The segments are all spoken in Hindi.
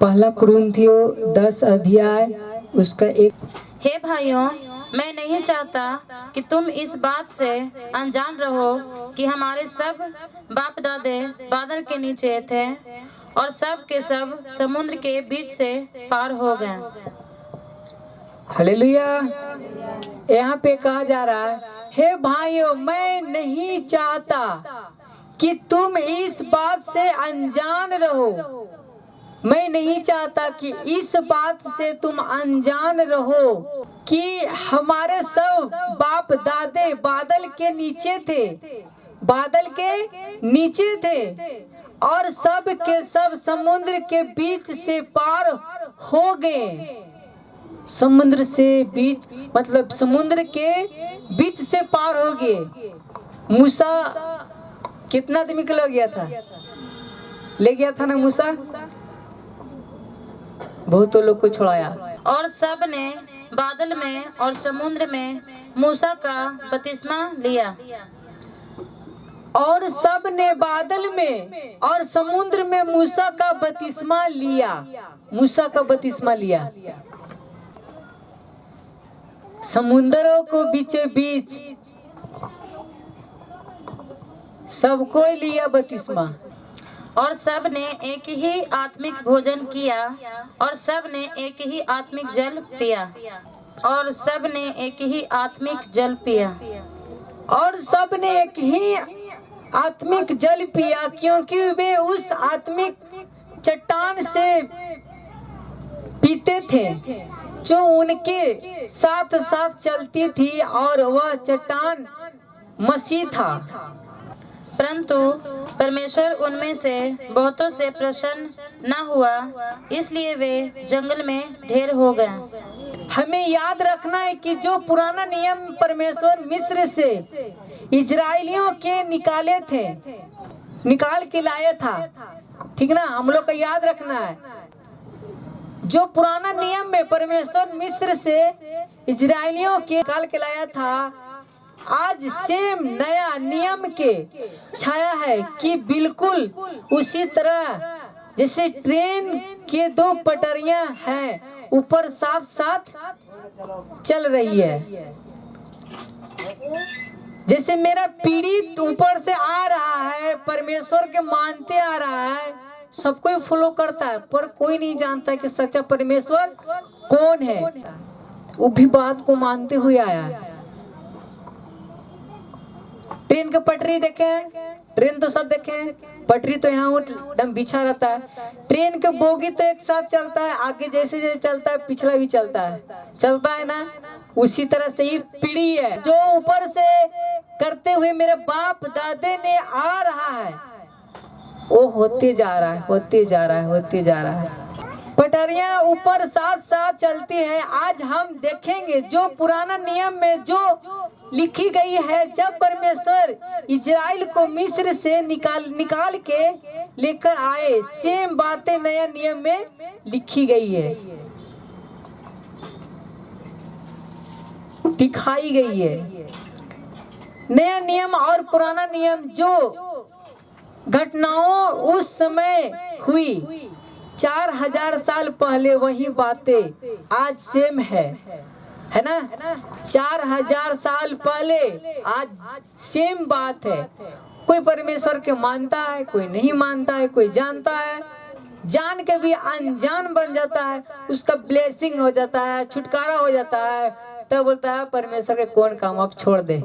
पहला कुरिन्थियों 10 अध्याय उसका 1। हे भाइयों, मैं नहीं चाहता कि तुम इस बात से अनजान रहो कि हमारे सब बाप दादे बादल के नीचे थे और सब के सब समुद्र के बीच से पार हो गए। हालेलुया। यहाँ पे कहा जा रहा है, हे भाइयों, मैं नहीं चाहता कि तुम इस बात से अनजान रहो। मैं नहीं चाहता कि इस बात से तुम अनजान रहो कि हमारे सब बाप दादे बादल के नीचे थे, बादल के नीचे थे और सब के सब समुद्र के बीच से पार हो गए। समुद्र से बीच मतलब समुद्र के बीच से पार हो गए। मूसा कितना आदमी को ले गया था ना मूसा, बहुतों लोग को छुड़ाया। और सब ने बादल में और समुद्र में मूसा का बपतिस्मा लिया। और सब ने बादल में और समुद्र में मूसा का बपतिस्मा लिया। मूसा का बपतिस्मा लिया। समुद्रों को बीचे बीच सबको लिया बपतिस्मा। और सब ने एक ही आत्मिक भोजन किया और सब ने एक ही आत्मिक जल पिया। और सब ने एक ही आत्मिक जल पिया। और सब ने एक ही आत्मिक जल पिया, क्योंकि वे उस आत्मिक चट्टान से पीते थे जो उनके साथ साथ चलती थी, और वह चट्टान मसीह था। परंतु परमेश्वर उनमें से बहुतों से प्रसन्न न हुआ, इसलिए वे जंगल में ढेर हो गए। हमें याद रखना है कि जो पुराना नियम परमेश्वर मिस्र से इजराइलियों के निकाल के लाया था, ठीक ना, हम लोग को याद रखना है। जो पुराना नियम में परमेश्वर मिस्र से इजराइलियों के निकाल के लाया था, आज सेम नया नियम के छाया है कि बिल्कुल उसी तरह जैसे ट्रेन के दो पटरियां हैं, ऊपर साथ साथ चल रही है। जैसे मेरा पीढ़ी ऊपर से आ रहा है, परमेश्वर के मानते आ रहा है, सब कोई फॉलो करता है, पर कोई नहीं जानता कि सच्चा परमेश्वर कौन है। वो भी बात को मानते हुए आया है। ट्रेन का पटरी देखे, ट्रेन तो सब देखे, पटरी तो यहाँ एकदम बिछा रहता है। ट्रेन के बोगी तो एक साथ चलता है, आगे जैसे जैसे चलता है पिछला भी चलता है ना। उसी तरह से ही पीढ़ी है जो ऊपर से करते हुए मेरे बाप दादे ने आ रहा है, वो होते जा रहा है। पटरियां ऊपर साथ साथ चलती है। आज हम देखेंगे जो पुराना नियम में जो लिखी गई है, जब परमेश्वर इजराइल को मिस्र से निकाल के लेकर आए, सेम बातें नया नियम में लिखी गई है, दिखाई गई है। नया नियम और पुराना नियम जो घटनाओं उस समय हुई 4000 साल पहले, वही बातें आज सेम है ना। 4000 साल पहले आज सेम बात है। कोई परमेश्वर के मानता है, कोई नहीं मानता है, कोई जानता है, जान के भी अनजान बन जाता है, उसका ब्लेसिंग हो जाता है, छुटकारा हो जाता है, तब बोलता है परमेश्वर के कौन काम आप छोड़ दे।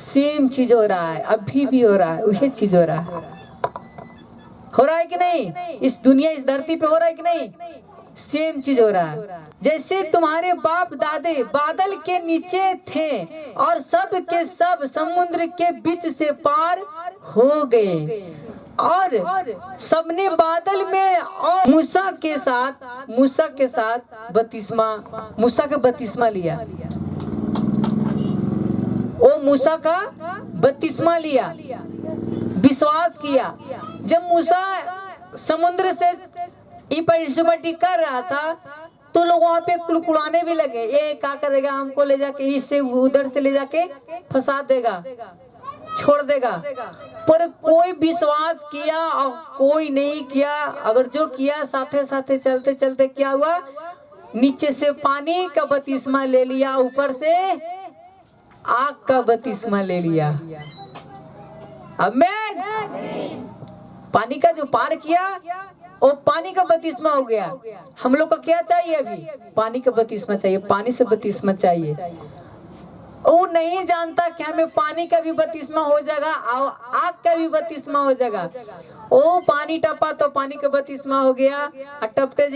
सेम चीज हो रहा है, अभी भी हो रहा है, वही चीज हो रहा है कि नहीं? इस दुनिया इस धरती पे हो रहा है कि नहीं? सेम चीज हो रहा है। जैसे तुम्हारे बाप दादे बादल के नीचे थे और सब के सब समुद्र के बीच से पार हो गए, और सबने बादल में और मूसा के साथ बपतिस्मा लिया। वो मूसा का बपतिस्मा लिया, विश्वास किया। जब मूसा समुद्र से इपटी कर रहा था, तो लोग वहां पे कुड़कुड़ाने भी लगे, ये क्या करेगा, हमको ले जाके इससे उधर से ले जाके फंसा देगा, छोड़ देगा। पर कोई विश्वास किया और कोई नहीं किया। अगर जो किया साथे साथे चलते चलते क्या हुआ, नीचे से पानी का बपतिस्मा ले लिया, ऊपर से आग का बपतिस्मा ले लिया। आमीन। पानी का जो पार किया वो पानी का बपतिस्मा हो गया। हम लोग को क्या चाहिए अभी? पानी का बपतिस्मा चाहिए, पानी से बपतिस्मा चाहिए। वो नहीं जानता कि हमें पानी का भी बपतिस्मा हो जाएगा और आग का भी बपतिस्मा हो जाएगा। वो पानी टपा तो पानी का बपतिस्मा हो गया, और टपते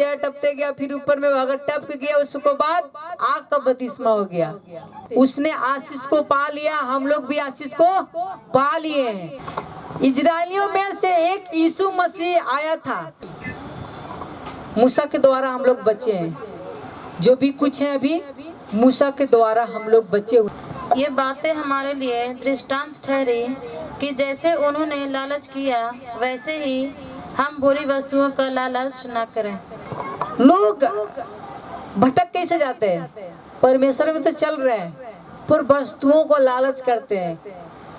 गया, फिर ऊपर में अगर टप गया उसको बाद आग का बपतिस्मा हो गया। उसने आशीष को पा लिया, हम लोग भी आशीष को पा लिए हैं। इजरायलियों में से एक यीशु मसीह आया था, मूसा के द्वारा हम लोग बचे हैं। जो भी कुछ है अभी मूसा के द्वारा हम लोग बचे हुए। ये बातें हमारे लिए दृष्टांत ठहरी कि जैसे उन्होंने लालच किया वैसे ही हम बुरी वस्तुओं का लालच न करें। लोग भटक कैसे जाते हैं? परमेश्वर में तो चल रहे हैं पर वस्तुओं को लालच करते हैं,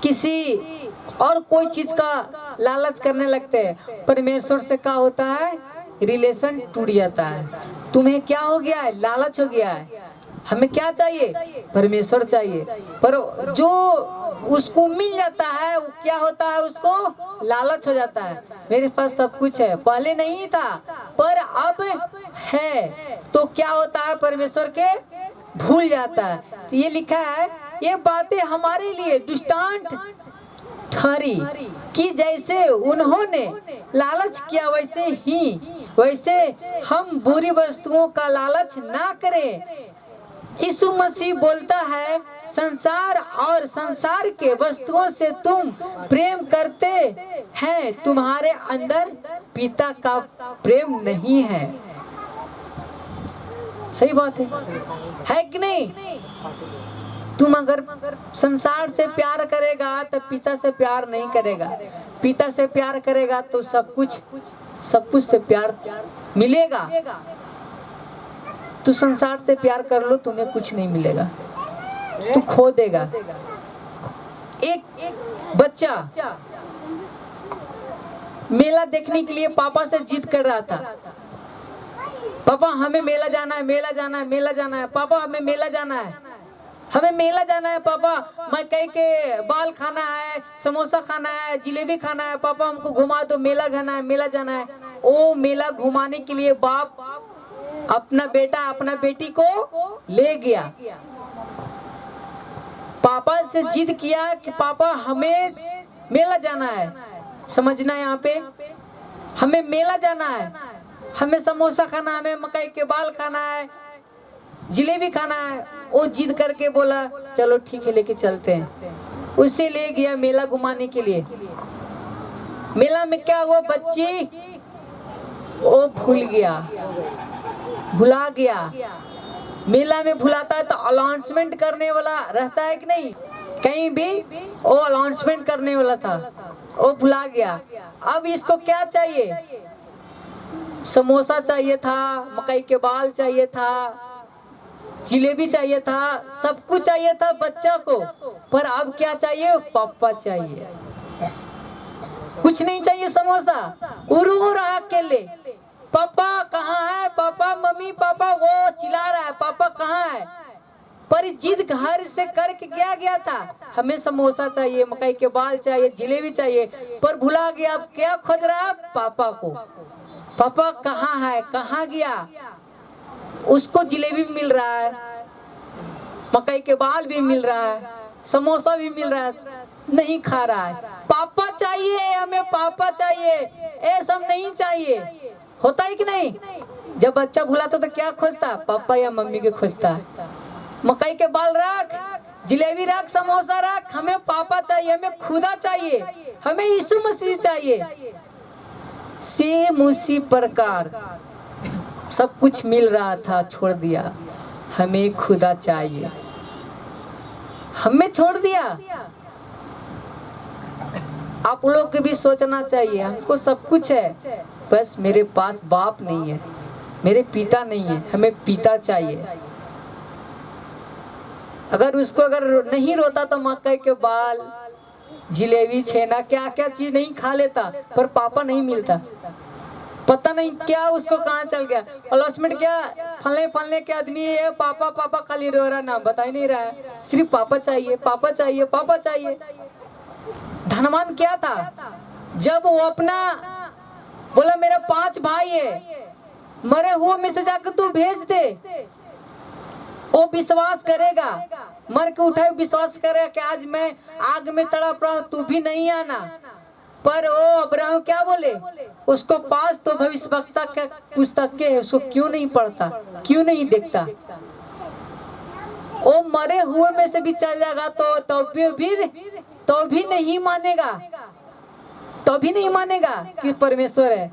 किसी और कोई चीज का लालच करने लगते हैं। परमेश्वर से क्या होता है? रिलेशन टूट जाता है। तुम्हें क्या हो गया है? लालच हो गया है। हमें क्या चाहिए? परमेश्वर चाहिए। पर जो उसको मिल जाता है वो क्या होता है? उसको लालच हो जाता है। मेरे पास सब कुछ है, पहले नहीं था पर अब है, तो क्या होता है? परमेश्वर के भूल जाता है। तो ये लिखा है, ये बातें हमारे लिए दृष्टांत ठहरी कि जैसे उन्होंने लालच किया वैसे हम बुरी वस्तुओं का लालच ना करें। यीशु मसीह बोलता है, संसार और संसार के वस्तुओं से तुम प्रेम करते हैं, तुम्हारे अंदर पिता का प्रेम नहीं है। सही बात है कि नहीं? तुम अगर संसार से प्यार करेगा तो पिता से प्यार नहीं करेगा। पिता से प्यार करेगा तो सब कुछ से प्यार मिलेगा। तू संसार से प्यार कर लो, तुम्हें कुछ नहीं मिलेगा, तू खो देगा। एक बच्चा मेला देखने के लिए पापा से जिद कर रहा था, पापा हमें मेला जाना है, मेला जाना है, मेला जाना है, पापा हमें मेला जाना है, हमें मेला जाना है पापा। मैं कह के बाल खाना है, समोसा खाना है, जिलेबी खाना है, पापा हमको घुमा दो, मेला जाना है, मेला जाना है। ओ मेला घुमाने के लिए बाप अपना बेटा अपना बेटी को ले गया। पापा से जिद किया कि पापा हमें मेला जाना है। समझना यहाँ पे, हमें मेला जाना है, हमें समोसा खाना है, हमें मकई के बाल खाना है, जिलेबी खाना है। वो जिद करके बोला चलो ठीक है लेके चलते हैं। उसे ले गया मेला घुमाने के लिए। मेला में क्या हुआ? बच्ची वो भुला गया। मेला में भुलाता है तो अनाउंसमेंट करने वाला रहता है कि नहीं? कहीं भी वो अनाउंसमेंट करने वाला था, वो भुला गया। अब इसको क्या चाहिए? समोसा चाहिए था, मकई के बाल चाहिए था, जिलेबी चाहिए था, सब कुछ चाहिए था बच्चा को। पर अब क्या चाहिए? पापा चाहिए। कुछ नहीं चाहिए समोसा। रो रहा अकेले, पापा कहाँ है? पापा मम्मी पापा, वो चिल्ला रहा है पापा कहाँ है? पर जिद घर से करके गया था, हमें समोसा चाहिए, मकई के बाल चाहिए, जिलेबी चाहिए, पर भुला गया। अब क्या खोज रहा है? पापा को। पापा कहाँ है? कहाँ गया? उसको जिलेबी भी मिल रहा है, मकई के बाल भी मिल रहा है, समोसा भी मिल रहा है, नहीं खा रहा है। पापा चाहिए, हमें पापा चाहिए, ये सब नहीं चाहिए। होता है कि नहीं? जब बच्चा भुलाता तो क्या खोजता? पापा या मम्मी के खोजता। मकई के बाल रख, जिलेबी रख, समोसा रख, हमें पापा चाहिए, हमें खुदा चाहिए, हमें यीशु मसीह चाहिए। सेम उसी प्रकार सब कुछ मिल रहा था, छोड़ दिया। हमें खुदा चाहिए, हमें छोड़ दिया। आप लोग को भी सोचना चाहिए, हमको सब कुछ है, बस मेरे पास बाप नहीं है, मेरे पिता नहीं है, हमें पिता चाहिए। अगर उसको अगर नहीं रोता तो मकई के बाल, जिलेबी छेना क्या क्या चीज नहीं खा लेता, पर पापा नहीं मिलता। पता नहीं क्या उसको कहाँ चल गया। और लास्ट मिनट क्या फलने फलने के आदमी है, पापा पापा खाली रो रहा, नाम बता ही नहीं रहा है, सिर्फ पापा चाहिए पापा चाहिए पापा चाहिए। धनवान क्या था, जब वो अपना बोला मेरा 5 भाई है, मरे हुए में से जाकर तू भेज दे, वो विश्वास करेगा, मर के उठाए विश्वास करेगा कि आज मैं आग में तड़प रहा हूँ, तू भी नहीं आना। पर वो अब्राहम क्या बोले, उसको पास तो भविष्यवक्ता का पुस्तक के है, उसको क्यों नहीं पढ़ता, क्यों नहीं देखता। वो मरे हुए में से भी चल जाएगा तो भी नहीं मानेगा, तो भी नहीं मानेगा कि परमेश्वर है।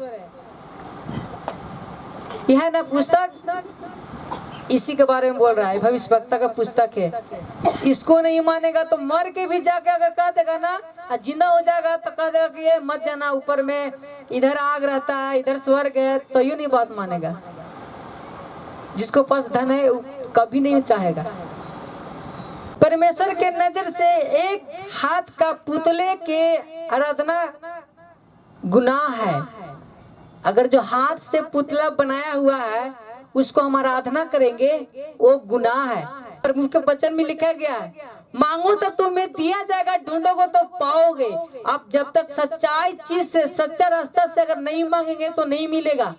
यह है ना पुस्तक, इसी के बारे में बोल रहा है, भविष्यवक्ता का पुस्तक है। इसको नहीं मानेगा तो मर के भी जाके अगर कह देगा ना, जिंदा हो जाएगा तो कह देगा कि ये मत जाना, ऊपर में इधर आग रहता है, इधर स्वर्ग है, तो यूं नहीं बात मानेगा। जिसको पास धन है कभी नहीं चाहेगा। परमेश्वर के नजर से एक हाथ का पुतले के आराधना गुनाह है। अगर जो हाथ से पुतला बनाया हुआ है उसको हम आराधना करेंगे, वो गुनाह है। प्रभु के वचन में लिखा गया है, मांगो तो तुम्हें दिया जाएगा, ढूंढोगे तो पाओगे। आप जब तक सच्चाई चीज से, सच्चा रास्ता से अगर नहीं मांगेंगे तो नहीं मिलेगा।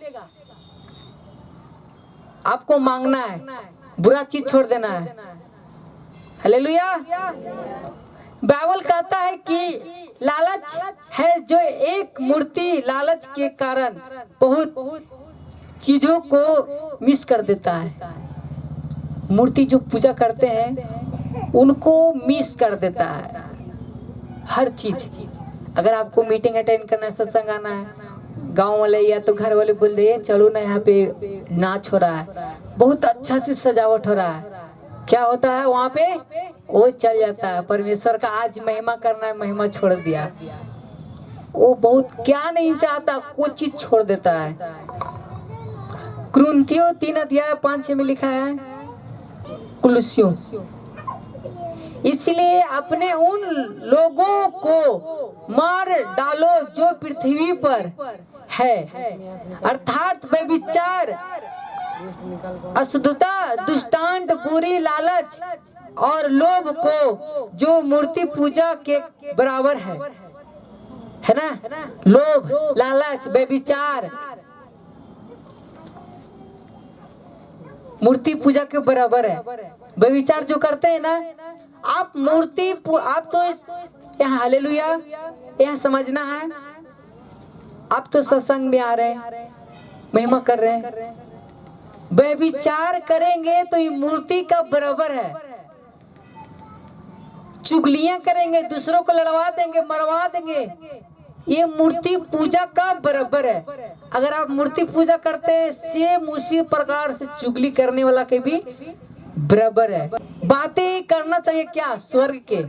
आपको मांगना है, बुरा चीज छोड़ देना है। हालेलुया। बाइबल कहता है कि लालच है जो एक मूर्ति लालच के कारण बहुत चीजों को मिस कर देता है। मूर्ति जो पूजा करते हैं उनको मिस कर देता है हर चीज। अगर आपको मीटिंग अटेंड करना है, सत्संग आना है, गांव वाले या तो घर वाले बोल दे चलो ना, यहाँ पे नाच हो रहा है, बहुत अच्छा से सजावट हो रहा है, क्या होता है वहाँ पे, वो चल जाता है। परमेश्वर का आज महिमा करना है, महिमा छोड़ दिया। वो बहुत क्या नहीं चाहता, कोई चीज छोड़ देता है। कुरिन्थियों 3:5 में लिखा है, कुलुस्सियों, इसलिए अपने उन लोगों को मार डालो जो पृथ्वी पर है, अर्थात व्यभिचार, अशुद्धता, दुष्टांत, बुरी लालच और लोभ को, जो मूर्ति पूजा के बराबर है ना। लोभ, लालच, व्यभिचार मूर्ति पूजा के बराबर है। व्यभिचार जो करते हैं ना, आप मूर्ति आप तो यहाँ हालेलुया यहाँ समझना है, आप तो सत्संग में आ रहे हैं, महिमा कर रहे हैं, व्यभिचार करेंगे तो ये मूर्ति का बराबर है। चुगलियां करेंगे, दूसरों को लड़वा देंगे, मरवा देंगे, ये मूर्ति पूजा का बराबर है। अगर आप मूर्ति पूजा करते हैं, सेम उसी प्रकार से चुगली करने वाला के भी बराबर है। बातें करना चाहिए क्या, स्वर्ग के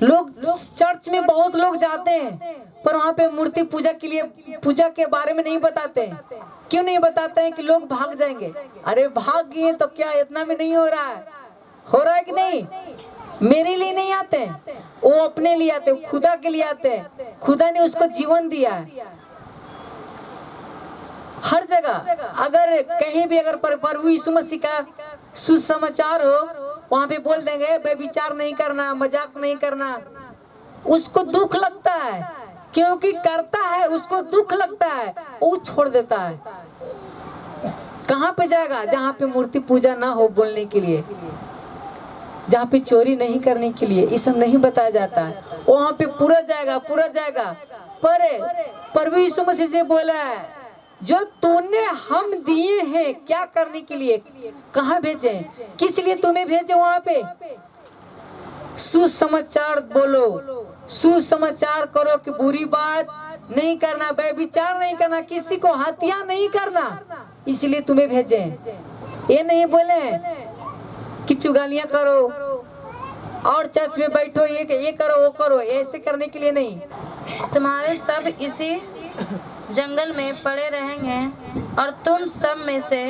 लोग। चर्च में बहुत लोग जाते हैं पर वहाँ पे मूर्ति पूजा के लिए, पूजा के बारे में नहीं बताते हैं। क्यों नहीं बताते हैं? कि लोग भाग जाएंगे। अरे भाग गए तो क्या, इतना में नहीं हो रहा है, हो रहा है कि नहीं? मेरे लिए नहीं आते हैं, वो अपने लिए आते हैं, खुदा के लिए आते हैं। खुदा ने उसको जीवन दिया है। हर जगह अगर कहीं भी अगर प्रभु यीशु मसीह का सुसमाचार हो, वहाँ पे बोल देंगे व्यभिचार नहीं करना, मजाक नहीं करना। उसको दुख लगता है, क्योंकि करता है उसको दुख लगता है, वो छोड़ देता है। कहाँ पे जाएगा? जहाँ पे मूर्ति पूजा ना हो, बोलने के लिए, जहाँ पे चोरी नहीं करने के लिए, ये सब नहीं बताया जाता है। वहाँ पे पूरा जाएगा, पूरा जाएगा। पर प्रभु यीशु मसीह से बोला है, जो तूने हम दिए हैं क्या करने के लिए, कहाँ भेजे, किस लिए तुम्हें भेजे? वहाँ पे सुसमाचार बोलो, सुसमाचार करो कि बुरी बात नहीं करना, व्यभिचार नहीं करना, किसी को हत्या नहीं करना, इसलिए तुम्हें भेजे। ये नहीं बोले कि चुगलियां करो और चर्च में बैठो, ये करो वो करो, ऐसे करने के लिए नहीं। तुम्हारे सब इसी जंगल में पड़े रहेंगे और तुम सब में से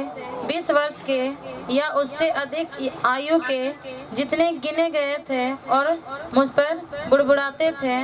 20 वर्ष के या उससे अधिक आयु के जितने गिने गए थे और मुझ पर बुड़बुड़ाते थे,